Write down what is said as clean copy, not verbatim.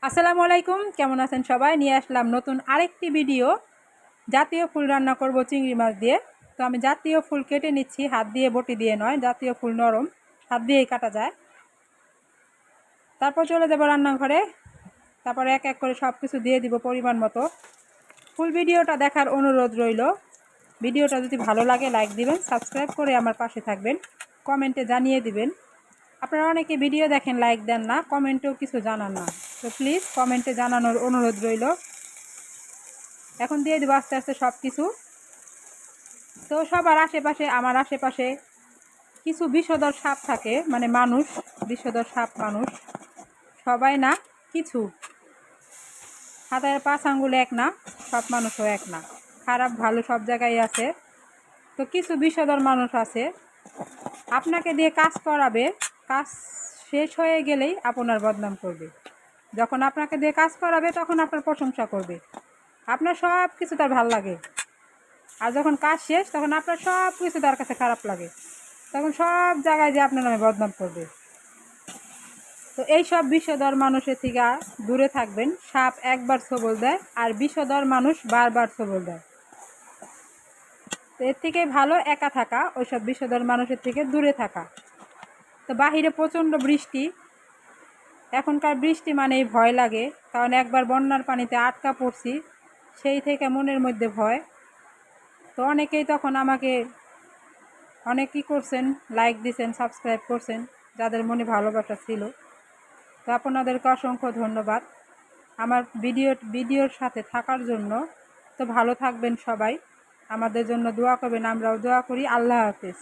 আসসালামু আলাইকুম, কেমন আছেন সবাই? নিয়ে আসলাম নতুন আরেকটি ভিডিও। জাতীয় ফুল রান্না করব চিংড়ি মাছ দিয়ে। তো আমি জাতীয় ফুল কেটে নিচ্ছি, হাত দিয়ে বটি দিয়ে নয়। জাতীয় ফুল নরম, হাত দিয়েই কাটা যায়। তারপর চলে যাব রান্নাঘরে। তারপর এক এক করে সব কিছু দিয়ে দিব পরিমাণ মতো। ফুল ভিডিওটা দেখার অনুরোধ রইল। ভিডিওটা যদি ভালো লাগে লাইক দিবেন, সাবস্ক্রাইব করে আমার পাশে থাকবেন, কমেন্টে জানিয়ে দিবেন। আপনারা অনেকে ভিডিও দেখেন, লাইক দেন না, কমেন্টেও কিছু জানান না। তো প্লিজ কমেন্টে জানানোর অনুরোধ রইল। এখন দিয়ে দেবো আস্তে আস্তে সব কিছু। তো সবার আশেপাশে, আমার আশেপাশে কিছু বিষধর সাপ থাকে, মানে মানুষ, বিষধর সাপ মানুষ, সবাই না, কিছু। হাতের 5 আঙ্গুলে এক না, সব মানুষও এক না। খারাপ ভালো সব জায়গায় আছে। তো কিছু বিষধর মানুষ আছে, আপনাকে দিয়ে কাজ করাবে, কাজ শেষ হয়ে গেলেই আপনার বদনাম করবে। যখন আপনাকে দিয়ে কাজ করাবে তখন আপনার প্রশংসা করবে, আপনার সব কিছু তার ভাল লাগে। আর যখন কাজ শেষ তখন আপনার সব কিছু তার কাছে খারাপ লাগে, তখন সব জায়গায় যে আপনার নামে বদনাম করবে। তো এই সব বিষধর মানুষের থেকে দূরে থাকবেন। সাপ একবার সবল দেয়, আর বিষধর মানুষ বারবার সবল দেয়। তো এর থেকে ভালো একা থাকা, ওইসব বিষধর মানুষের থেকে দূরে থাকা। তো বাহিরে প্রচণ্ড বৃষ্টি, এখনকার বৃষ্টি মানেই ভয় লাগে, কারণ একবার বন্যার পানিতে আটকা পড়ছি, সেই থেকে মনের মধ্যে ভয়। তো অনেকেই তখন আমাকে অনেকেই করছেন, লাইক দিয়েছেন, সাবস্ক্রাইব করছেন, যাদের মনে ভালোবাসা ছিল। তো আপনাদেরকে অসংখ্য ধন্যবাদ আমার ভিডিওর সাথে থাকার জন্য। তো ভালো থাকবেন সবাই, আমাদের জন্য দোয়া করবেন, আমরাও দোয়া করি। আল্লাহ হাফেজ।